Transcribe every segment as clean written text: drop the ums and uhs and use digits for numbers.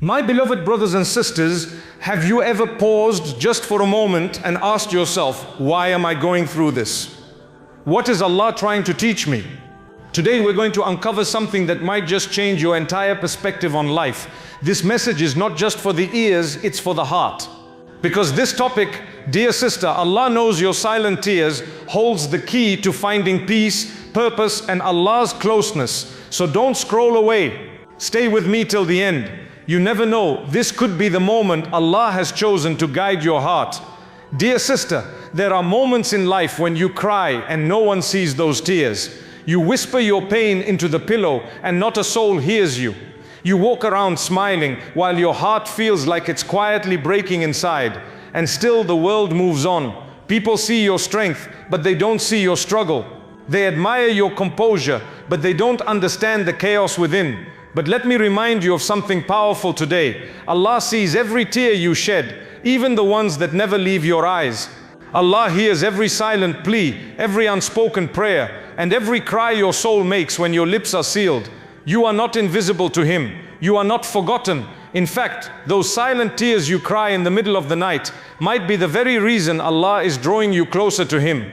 My beloved brothers and sisters, have you ever paused just for a moment and asked yourself, why am I going through this? What is Allah trying to teach me? Today we're going to uncover something that might just change your entire perspective on life. This message is not just for the ears, it's for the heart. Because this topic, dear sister, Allah knows your silent tears holds the key to finding peace, purpose, and Allah's closeness. So don't scroll away. Stay with me till the end. You never know, this could be the moment Allah has chosen to guide your heart. Dear sister, there are moments in life when you cry and no one sees those tears. You whisper your pain into the pillow and not a soul hears you. You walk around smiling while your heart feels like it's quietly breaking inside. And still the world moves on. People see your strength, but they don't see your struggle. They admire your composure, but they don't understand the chaos within. But let me remind you of something powerful today. Allah sees every tear you shed, even the ones that never leave your eyes. Allah hears every silent plea, every unspoken prayer, and every cry your soul makes when your lips are sealed. You are not invisible to Him. You are not forgotten. In fact, those silent tears you cry in the middle of the night might be the very reason Allah is drawing you closer to Him.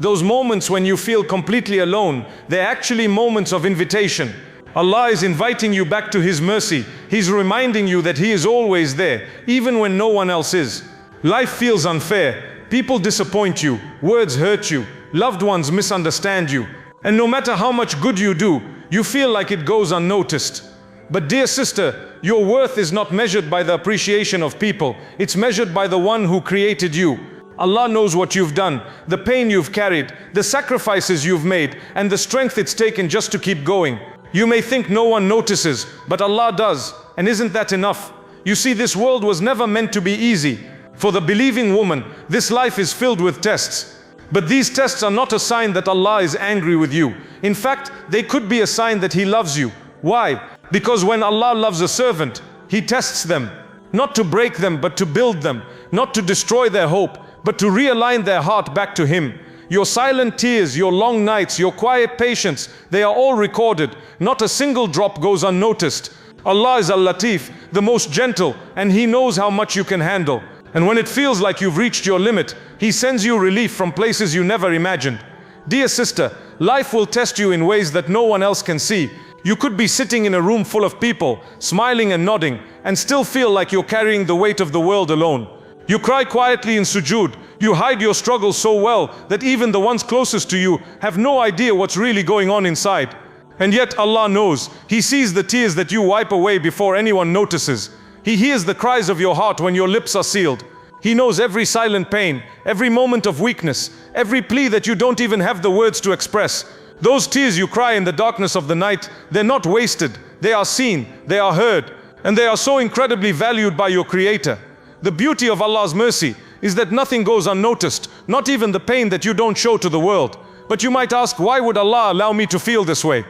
Those moments when you feel completely alone, they're actually moments of invitation. Allah is inviting you back to His mercy. He's reminding you that He is always there, even when no one else is. Life feels unfair. People disappoint you. Words hurt you. Loved ones misunderstand you. And no matter how much good you do, you feel like it goes unnoticed. But dear sister, your worth is not measured by the appreciation of people. It's measured by the one who created you. Allah knows what you've done, the pain you've carried, the sacrifices you've made, and the strength it's taken just to keep going. You may think no one notices, but Allah does. And isn't that enough? You see, this world was never meant to be easy. For the believing woman, this life is filled with tests. But these tests are not a sign that Allah is angry with you. In fact, they could be a sign that He loves you. Why? Because when Allah loves a servant, He tests them. Not to break them, but to build them. Not to destroy their hope, but to realign their heart back to Him. Your silent tears, your long nights, your quiet patience, they are all recorded. Not a single drop goes unnoticed. Allah is Al-Latif, the most gentle, and He knows how much you can handle. And when it feels like you've reached your limit, He sends you relief from places you never imagined. Dear sister, life will test you in ways that no one else can see. You could be sitting in a room full of people, smiling and nodding, and still feel like you're carrying the weight of the world alone. You cry quietly in sujood. You hide your struggles so well that even the ones closest to you have no idea what's really going on inside. And yet Allah knows. He sees the tears that you wipe away before anyone notices. He hears the cries of your heart when your lips are sealed. He knows every silent pain, every moment of weakness, every plea that you don't even have the words to express. Those tears you cry in the darkness of the night, they're not wasted. They are seen, they are heard, and they are so incredibly valued by your Creator. The beauty of Allah's mercy is that nothing goes unnoticed, not even the pain that you don't show to the world. But you might ask, why would Allah allow me to feel this way?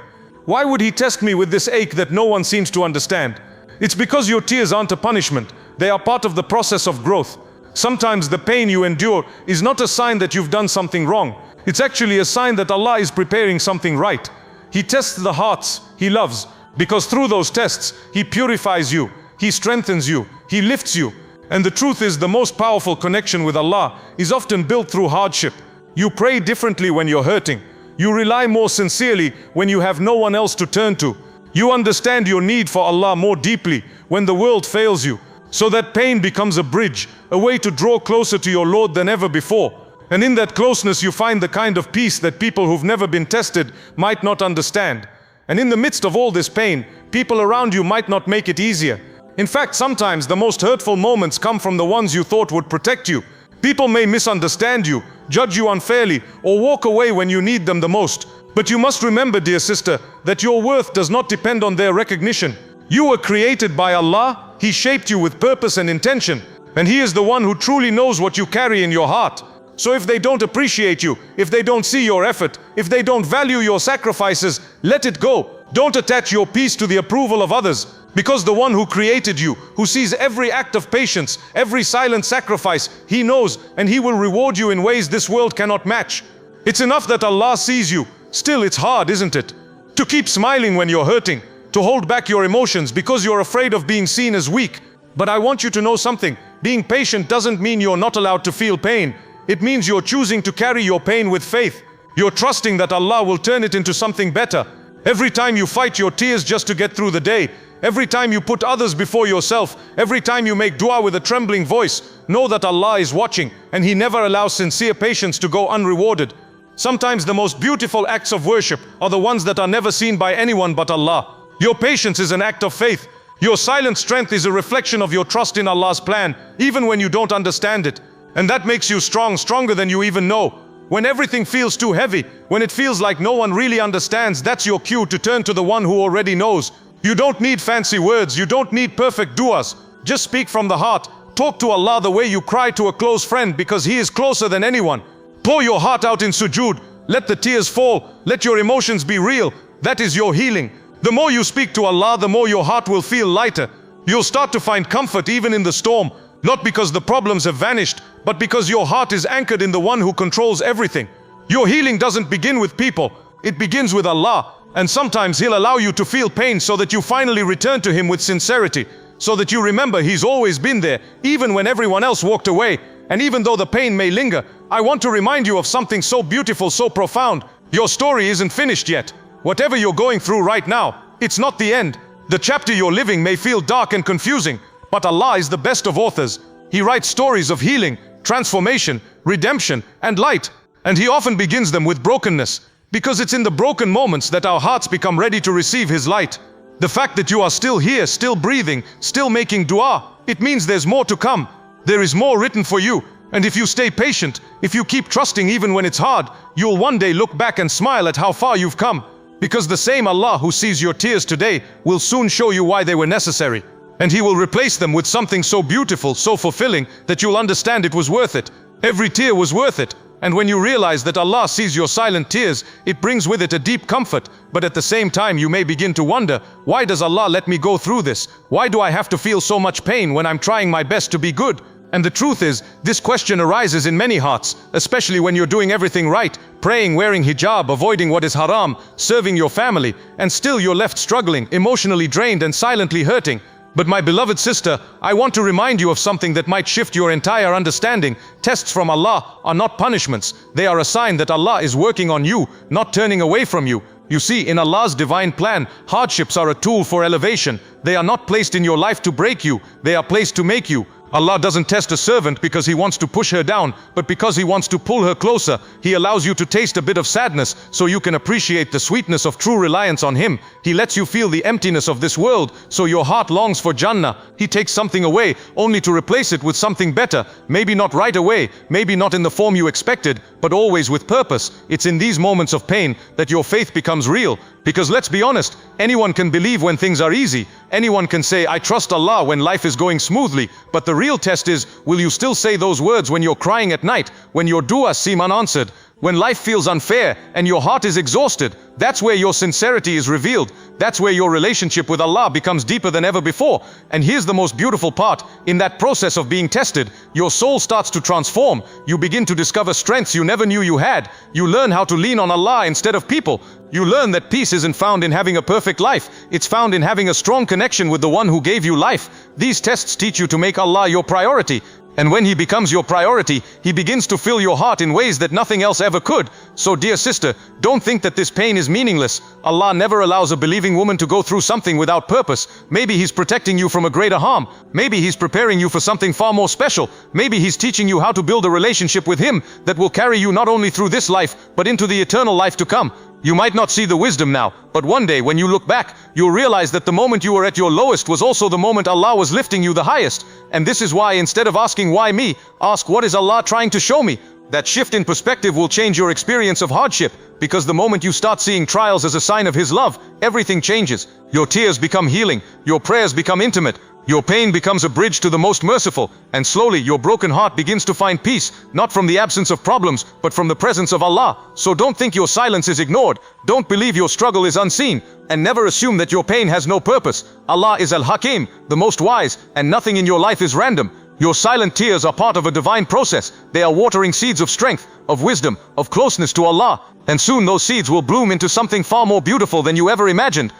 Why would He test me with this ache that no one seems to understand? It's because your tears aren't a punishment. They are part of the process of growth. Sometimes the pain you endure is not a sign that you've done something wrong. It's actually a sign that Allah is preparing something right. He tests the hearts He loves, because through those tests, He purifies you, He strengthens you, He lifts you. And the truth is, the most powerful connection with Allah is often built through hardship. You pray differently when you're hurting. You rely more sincerely when you have no one else to turn to. You understand your need for Allah more deeply when the world fails you. So that pain becomes a bridge, a way to draw closer to your Lord than ever before. And in that closeness you find the kind of peace that people who've never been tested might not understand. And in the midst of all this pain, people around you might not make it easier. In fact, sometimes the most hurtful moments come from the ones you thought would protect you. People may misunderstand you, judge you unfairly, or walk away when you need them the most. But you must remember, dear sister, that your worth does not depend on their recognition. You were created by Allah. He shaped you with purpose and intention. And He is the one who truly knows what you carry in your heart. So if they don't appreciate you, if they don't see your effort, if they don't value your sacrifices, let it go. Don't attach your peace to the approval of others. Because the one who created you, who sees every act of patience, every silent sacrifice, He knows, and He will reward you in ways this world cannot match. It's enough that Allah sees you. Still, it's hard, isn't it? To keep smiling when you're hurting. to hold back your emotions because you're afraid of being seen as weak. But I want you to know something. Being patient doesn't mean you're not allowed to feel pain. It means you're choosing to carry your pain with faith. You're trusting that Allah will turn it into something better. Every time you fight your tears just to get through the day, every time you put others before yourself, every time you make dua with a trembling voice, know that Allah is watching and He never allows sincere patience to go unrewarded. Sometimes the most beautiful acts of worship are the ones that are never seen by anyone but Allah. Your patience is an act of faith. Your silent strength is a reflection of your trust in Allah's plan, even when you don't understand it. And that makes you strong, stronger than you even know. When everything feels too heavy, when it feels like no one really understands, that's your cue to turn to the one who already knows. You don't need fancy words, you don't need perfect du'as. Just speak from the heart. Talk to Allah the way you cry to a close friend, because He is closer than anyone. Pour your heart out in sujood. Let the tears fall. Let your emotions be real. That is your healing. The more you speak to Allah, the more your heart will feel lighter. You'll start to find comfort even in the storm. Not because the problems have vanished, but because your heart is anchored in the one who controls everything. Your healing doesn't begin with people. It begins with Allah. And sometimes He'll allow you to feel pain so that you finally return to Him with sincerity. So that you remember He's always been there, even when everyone else walked away. And even though the pain may linger, I want to remind you of something so beautiful, so profound. Your story isn't finished yet. Whatever you're going through right now, it's not the end. The chapter you're living may feel dark and confusing, but Allah is the best of authors. He writes stories of healing, transformation, redemption, and light. And He often begins them with brokenness, because it's in the broken moments that our hearts become ready to receive His light. The fact that you are still here, still breathing, still making dua, it means there's more to come. There is more written for you. And if you stay patient, if you keep trusting even when it's hard, you'll one day look back and smile at how far you've come. Because the same Allah who sees your tears today will soon show you why they were necessary. And He will replace them with something so beautiful, so fulfilling, that you'll understand it was worth it. Every tear was worth it. And when you realize that Allah sees your silent tears, it brings with it a deep comfort. But at the same time, you may begin to wonder, why does Allah let me go through this? Why do I have to feel so much pain when I'm trying my best to be good? And the truth is, this question arises in many hearts, especially when you're doing everything right, praying, wearing hijab, avoiding what is haram, serving your family, and still you're left struggling, emotionally drained and silently hurting. But my beloved sister, I want to remind you of something that might shift your entire understanding. Tests from Allah are not punishments. They are a sign that Allah is working on you, not turning away from you. You see, in Allah's divine plan, hardships are a tool for elevation. They are not placed in your life to break you. They are placed to make you. Allah doesn't test a servant because He wants to push her down, but because He wants to pull her closer. He allows you to taste a bit of sadness so you can appreciate the sweetness of true reliance on Him. He lets you feel the emptiness of this world so your heart longs for Jannah. He takes something away only to replace it with something better. Maybe not right away, maybe not in the form you expected, but always with purpose. It's in these moments of pain that your faith becomes real. Because let's be honest, anyone can believe when things are easy. Anyone can say, I trust Allah when life is going smoothly. But the real test is, will you still say those words when you're crying at night, when your du'as seem unanswered, when life feels unfair and your heart is exhausted? That's where your sincerity is revealed. That's where your relationship with Allah becomes deeper than ever before. And here's the most beautiful part. In that process of being tested, your soul starts to transform. You begin to discover strengths you never knew you had. You learn how to lean on Allah instead of people. You learn that peace isn't found in having a perfect life. It's found in having a strong connection with the one who gave you life. These tests teach you to make Allah your priority. And when He becomes your priority, He begins to fill your heart in ways that nothing else ever could. So dear sister, don't think that this pain is meaningless. Allah never allows a believing woman to go through something without purpose. Maybe He's protecting you from a greater harm. Maybe He's preparing you for something far more special. Maybe He's teaching you how to build a relationship with Him that will carry you not only through this life, but into the eternal life to come. You might not see the wisdom now, but one day when you look back, you'll realize that the moment you were at your lowest was also the moment Allah was lifting you the highest. And this is why, instead of asking why me, ask what is Allah trying to show me. That shift in perspective will change your experience of hardship, because the moment you start seeing trials as a sign of His love, everything changes. Your tears become healing, your prayers become intimate, your pain becomes a bridge to the most merciful, and slowly your broken heart begins to find peace, not from the absence of problems, but from the presence of Allah. So don't think your silence is ignored, don't believe your struggle is unseen, and never assume that your pain has no purpose. Allah is Al-Hakim, the most wise, and nothing in your life is random. Your silent tears are part of a divine process. They are watering seeds of strength, of wisdom, of closeness to Allah, and soon those seeds will bloom into something far more beautiful than you ever imagined.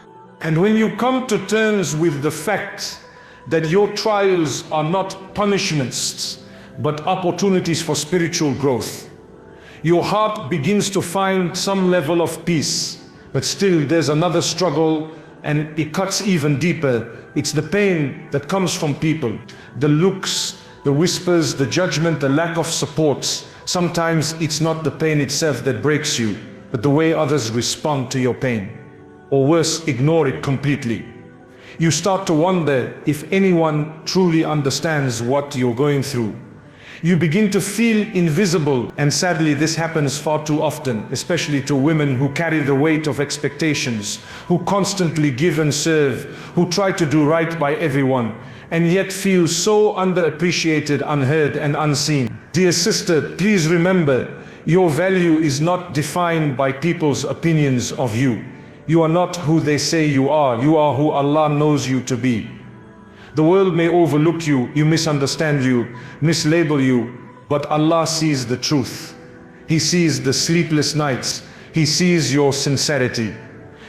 And when you come to terms with the fact that your trials are not punishments, but opportunities for spiritual growth, your heart begins to find some level of peace. But still there's another struggle, and it cuts even deeper. It's the pain that comes from people, the looks, the whispers, the judgment, the lack of support. Sometimes it's not the pain itself that breaks you, but the way others respond to your pain. Or worse, ignore it completely. You start to wonder if anyone truly understands what you're going through. You begin to feel invisible, and sadly this happens far too often, especially to women who carry the weight of expectations, who constantly give and serve, who try to do right by everyone, and yet feel so underappreciated, unheard, and unseen. Dear sister, please remember, your value is not defined by people's opinions of you. You are not who they say you are who Allah knows you to be. The world may overlook you, misunderstand you, mislabel you, but Allah sees the truth. He sees the sleepless nights. He sees your sincerity.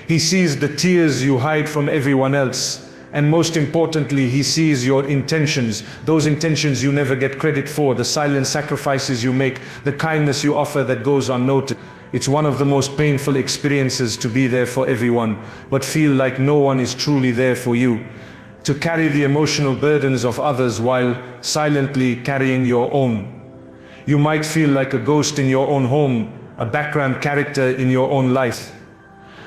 He sees the tears you hide from everyone else. And most importantly, He sees your intentions, those intentions you never get credit for, the silent sacrifices you make, the kindness you offer that goes unnoticed. It's one of the most painful experiences to be there for everyone, but feel like no one is truly there for you. To carry the emotional burdens of others while silently carrying your own. You might feel like a ghost in your own home, a background character in your own life.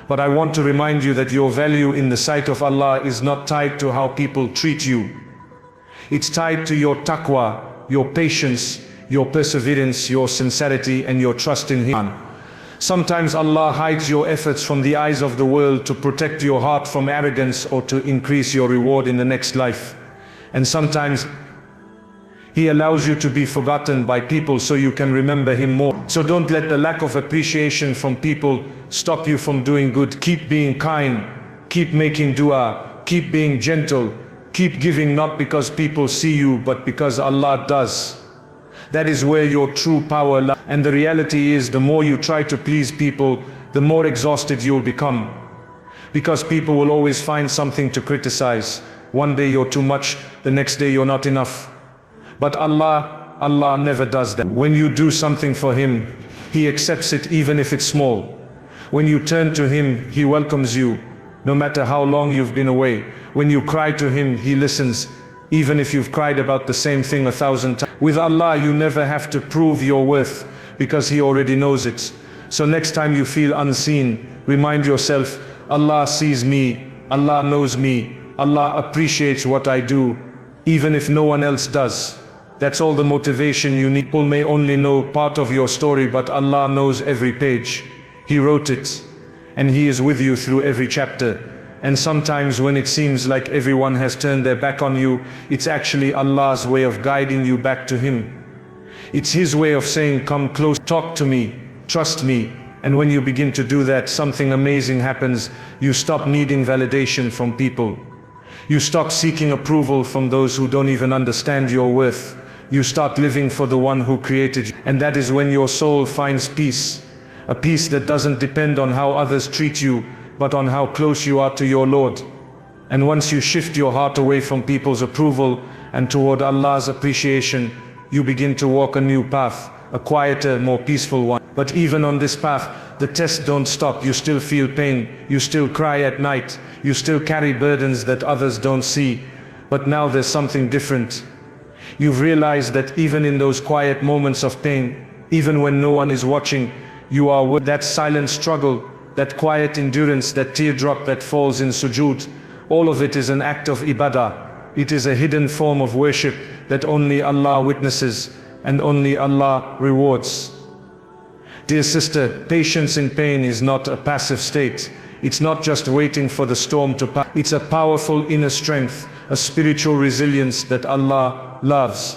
But I want to remind you that your value in the sight of Allah is not tied to how people treat you. It's tied to your taqwa, your patience, your perseverance, your sincerity, and your trust in Him. Sometimes Allah hides your efforts from the eyes of the world to protect your heart from arrogance or to increase your reward in the next life. And sometimes He allows you to be forgotten by people so you can remember Him more. So don't let the lack of appreciation from people stop you from doing good. Keep being kind, keep making dua, keep being gentle, keep giving not because people see you but because Allah does. That is where your true power lies. And the reality is, the more you try to please people, the more exhausted you'll become. Because people will always find something to criticize. One day you're too much, the next day you're not enough. But Allah never does that. When you do something for Him, He accepts it even if it's small. When you turn to Him, He welcomes you, no matter how long you've been away. When you cry to Him, He listens, even if you've cried about the same thing 1,000 times. With Allah, you never have to prove your worth, because He already knows it. So next time you feel unseen, remind yourself, Allah sees me, Allah knows me, Allah appreciates what I do, even if no one else does. That's all the motivation you need. People may only know part of your story, but Allah knows every page. He wrote it, and He is with you through every chapter. And sometimes when it seems like everyone has turned their back on you, it's actually Allah's way of guiding you back to Him. It's His way of saying, come close, talk to me, trust me. And when you begin to do that, something amazing happens. You stop needing validation from people. You stop seeking approval from those who don't even understand your worth. You start living for the one who created you. And that is when your soul finds peace. A peace that doesn't depend on how others treat you, but on how close you are to your Lord. And once you shift your heart away from people's approval and toward Allah's appreciation, you begin to walk a new path, a quieter, more peaceful one. But even on this path, the tests don't stop. You still feel pain, you still cry at night, you still carry burdens that others don't see. But now there's something different. You've realized that even in those quiet moments of pain, even when no one is watching, you are with that silent struggle, that quiet endurance, that teardrop that falls in sujood. All of it is an act of ibadah. It is a hidden form of worship that only Allah witnesses and only Allah rewards. Dear sister, patience in pain is not a passive state. It's not just waiting for the storm to pass. It's a powerful inner strength, a spiritual resilience that Allah loves.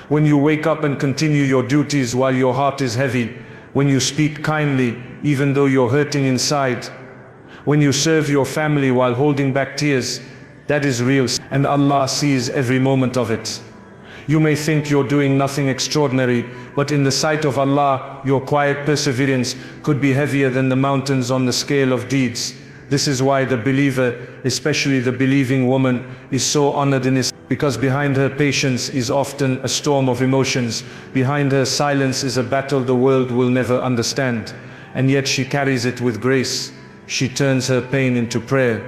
When you wake up and continue your duties while your heart is heavy, when you speak kindly even though you're hurting inside, when you serve your family while holding back tears, that is real, and Allah sees every moment of it. You may think you're doing nothing extraordinary, but in the sight of Allah, your quiet perseverance could be heavier than the mountains on the scale of deeds. This is why the believer, especially the believing woman, is so honored in Islam, because behind her patience is often a storm of emotions. Behind her silence is a battle the world will never understand. And yet she carries it with grace. She turns her pain into prayer,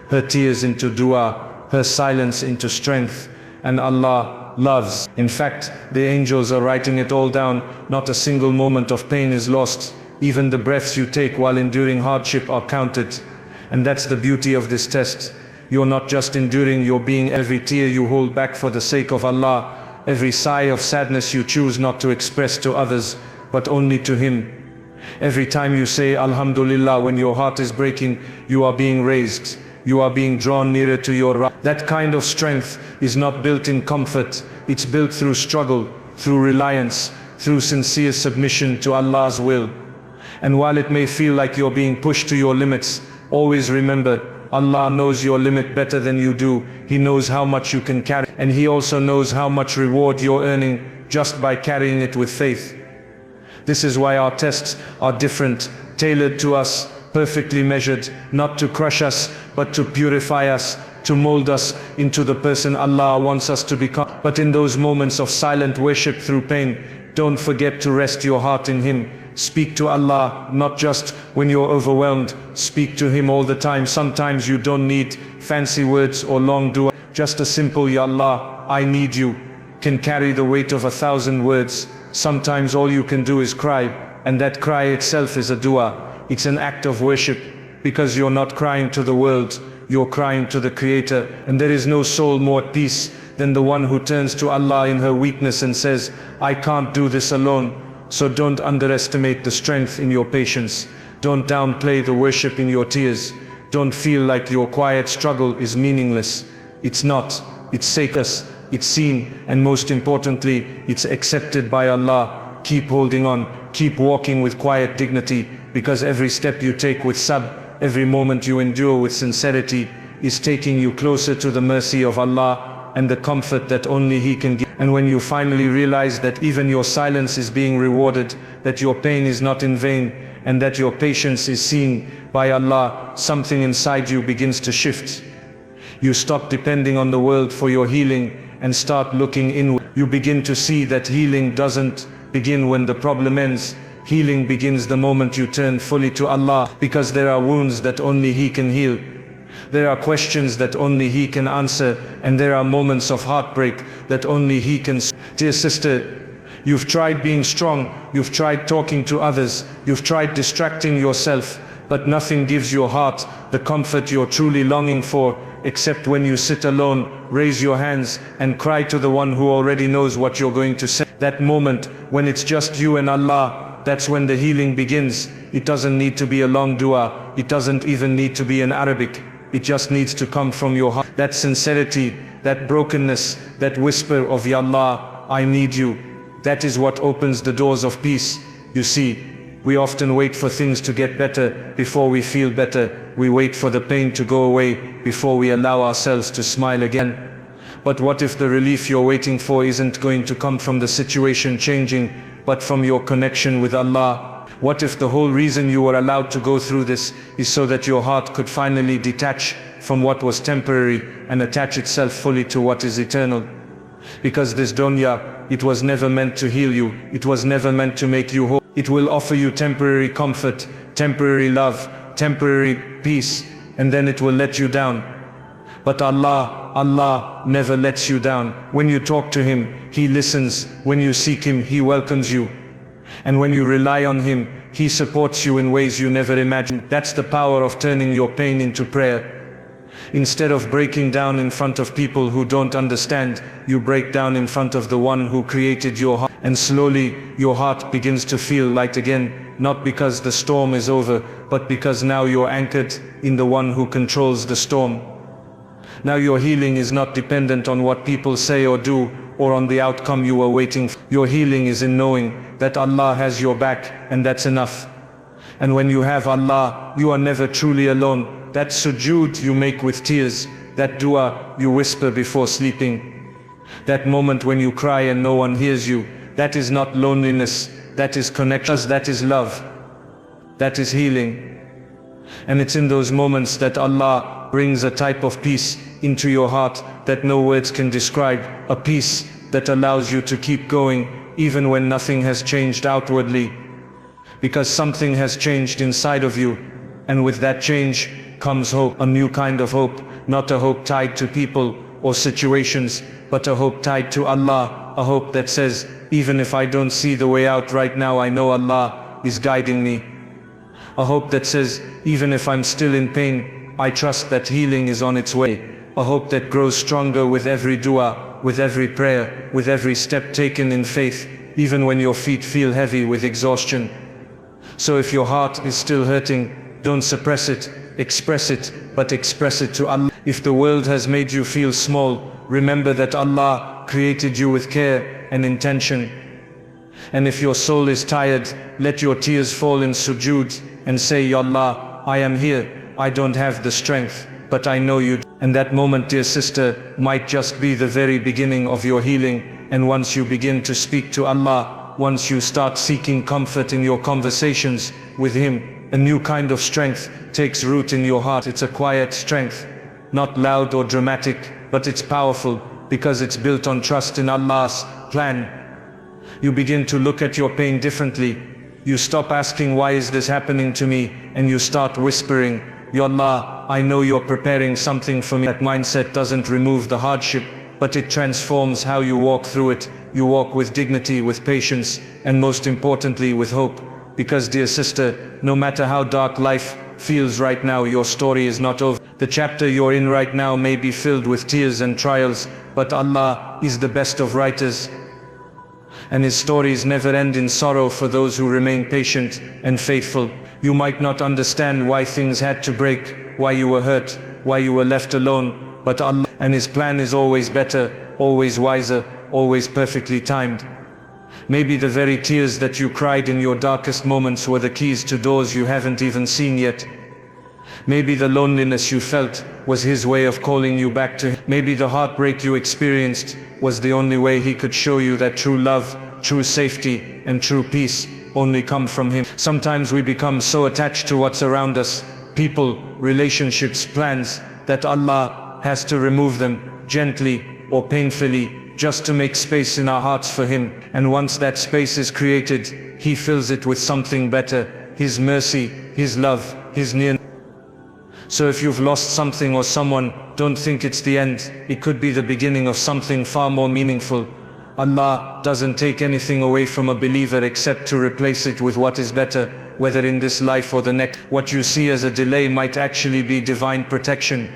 her tears into dua, her silence into strength. And Allah loves. In fact, the angels are writing it all down. Not a single moment of pain is lost. Even the breaths you take while enduring hardship are counted. And that's the beauty of this test. You're not just enduring, you're being. Every tear you hold back for the sake of Allah, every sigh of sadness you choose not to express to others, but only to Him. Every time you say Alhamdulillah when your heart is breaking, you are being raised. You are being drawn nearer to your Rabb. That kind of strength is not built in comfort. It's built through struggle, through reliance, through sincere submission to Allah's will. And while it may feel like you're being pushed to your limits, always remember, Allah knows your limit better than you do. He knows how much you can carry, and He also knows how much reward you're earning just by carrying it with faith. This is why our tests are different, tailored to us, perfectly measured, not to crush us, but to purify us, to mold us into the person Allah wants us to become. But in those moments of silent worship through pain, don't forget to rest your heart in Him. Speak to Allah, not just when you're overwhelmed. Speak to Him all the time. Sometimes you don't need fancy words or long dua. Just a simple Ya Allah, I need you can carry the weight of 1,000 words. Sometimes all you can do is cry, and that cry itself is a dua. It's an act of worship, because you're not crying to the world, you're crying to the Creator. And there is no soul more at peace than the one who turns to Allah in her weakness and says, I can't do this alone. So don't underestimate the strength in your patience. Don't downplay the worship in your tears. Don't feel like your quiet struggle is meaningless. It's not. It's sacred. It's seen, and most importantly, it's accepted by Allah. Keep holding on. Keep walking with quiet dignity, because every step you take with sabr, every moment you endure with sincerity, is taking you closer to the mercy of Allah and the comfort that only He can give. And when you finally realize that even your silence is being rewarded, that your pain is not in vain, and that your patience is seen by Allah, something inside you begins to shift. You stop depending on the world for your healing and start looking inward. You begin to see that healing doesn't begin when the problem ends. Healing begins the moment you turn fully to Allah, because there are wounds that only He can heal. There are questions that only He can answer, and there are moments of heartbreak that only He can. Dear sister, you've tried being strong, you've tried talking to others, you've tried distracting yourself, but nothing gives your heart the comfort you're truly longing for, except when you sit alone, raise your hands, and cry to the one who already knows what you're going to say. That moment, when it's just you and Allah, that's when the healing begins. It doesn't need to be a long dua, it doesn't even need to be in Arabic. It just needs to come from your heart. That sincerity, that brokenness, that whisper of Ya Allah, I need you. That is what opens the doors of peace. You see, we often wait for things to get better before we feel better. We wait for the pain to go away before we allow ourselves to smile again. But what if the relief you're waiting for isn't going to come from the situation changing, but from your connection with Allah? What if the whole reason you were allowed to go through this is so that your heart could finally detach from what was temporary and attach itself fully to what is eternal? Because this dunya, it was never meant to heal you, it was never meant to make you whole. It will offer you temporary comfort, temporary love, temporary peace, and then it will let you down. But Allah never lets you down. When you talk to Him, He listens. When you seek Him, He welcomes you. And when you rely on Him, He supports you in ways you never imagined. That's the power of turning your pain into prayer. Instead of breaking down in front of people who don't understand, you break down in front of the one who created your heart. And slowly, your heart begins to feel light again, not because the storm is over, but because now you're anchored in the one who controls the storm. Now your healing is not dependent on what people say or do, or on the outcome you were waiting for. Your healing is in knowing that Allah has your back, and that's enough. And when you have Allah, you are never truly alone. That sujood you make with tears, that dua you whisper before sleeping, that moment when you cry and no one hears you, that is not loneliness, that is connection, that is love, that is healing. And it's in those moments that Allah brings a type of peace into your heart that no words can describe, a peace that allows you to keep going even when nothing has changed outwardly, because something has changed inside of you, and with that change comes hope, a new kind of hope, not a hope tied to people or situations, but a hope tied to Allah, a hope that says, even if I don't see the way out right now, I know Allah is guiding me. A hope that says, even if I'm still in pain, I trust that healing is on its way. A hope that grows stronger with every dua, with every prayer, with every step taken in faith, even when your feet feel heavy with exhaustion. So if your heart is still hurting, don't suppress it, express it, but express it to Allah. If the world has made you feel small, remember that Allah created you with care and intention. And if your soul is tired, let your tears fall in sujood and say, Ya Allah, I am here, I don't have the strength, but I know you. And that moment, dear sister, might just be the very beginning of your healing. And once you begin to speak to Allah, once you start seeking comfort in your conversations with Him, a new kind of strength takes root in your heart. It's a quiet strength, not loud or dramatic, but it's powerful because it's built on trust in Allah's plan. You begin to look at your pain differently. You stop asking, why is this happening to me? And you start whispering, Ya Allah, I know you're preparing something for me. That mindset doesn't remove the hardship, but it transforms how you walk through it. You walk with dignity, with patience, and most importantly with hope. Because, dear sister, no matter how dark life feels right now, your story is not over. The chapter you're in right now may be filled with tears and trials, but Allah is the best of writers. And His stories never end in sorrow for those who remain patient and faithful. You might not understand why things had to break, why you were hurt, why you were left alone, but Allah and His plan is always better, always wiser, always perfectly timed. Maybe the very tears that you cried in your darkest moments were the keys to doors you haven't even seen yet. Maybe the loneliness you felt was His way of calling you back to Him. Maybe the heartbreak you experienced was the only way He could show you that true love, true safety, and true peace only come from Him. Sometimes we become so attached to what's around us, people, relationships, plans, that Allah has to remove them gently or painfully just to make space in our hearts for Him. And once that space is created, He fills it with something better, His mercy, His love, His nearness. So if you've lost something or someone, don't think it's the end. It could be the beginning of something far more meaningful. Allah doesn't take anything away from a believer except to replace it with what is better, whether in this life or the next. What you see as a delay might actually be divine protection.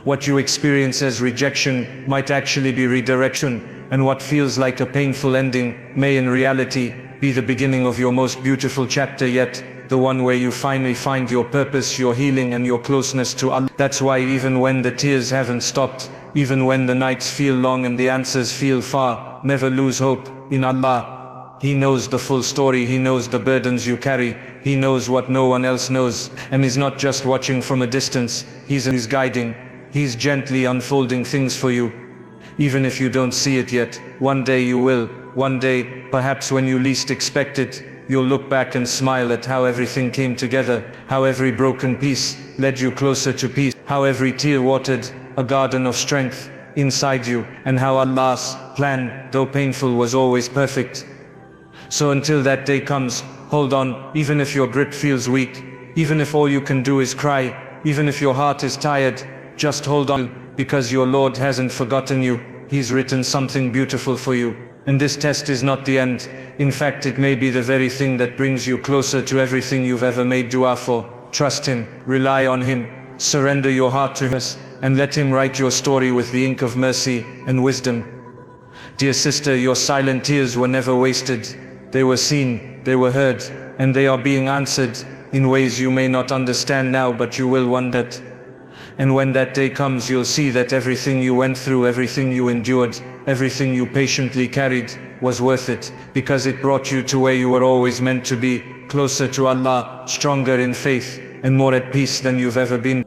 What you experience as rejection might actually be redirection. And what feels like a painful ending may in reality be the beginning of your most beautiful chapter yet, the one where you finally find your purpose, your healing, and your closeness to Allah. That's why even when the tears haven't stopped, even when the nights feel long and the answers feel far, never lose hope in Allah. He knows the full story, He knows the burdens you carry, He knows what no one else knows, and He's not just watching from a distance, He's guiding, He's gently unfolding things for you. Even if you don't see it yet, one day you will. One day, perhaps when you least expect it, you'll look back and smile at how everything came together, how every broken piece led you closer to peace, how every tear watered a garden of strength inside you, and how Allah's plan, though painful, was always perfect. So until that day comes, hold on, even if your grip feels weak, even if all you can do is cry, even if your heart is tired, just hold on, because your Lord hasn't forgotten you. He's written something beautiful for you. And this test is not the end. In fact, it may be the very thing that brings you closer to everything you've ever made dua for. Trust Him, rely on Him, surrender your heart to Him, and let Him write your story with the ink of mercy and wisdom. Dear sister, your silent tears were never wasted. They were seen, they were heard, and they are being answered in ways you may not understand now, but you will one day. And when that day comes, you'll see that everything you went through, everything you endured, everything you patiently carried was worth it, because it brought you to where you were always meant to be, closer to Allah, stronger in faith, and more at peace than you've ever been.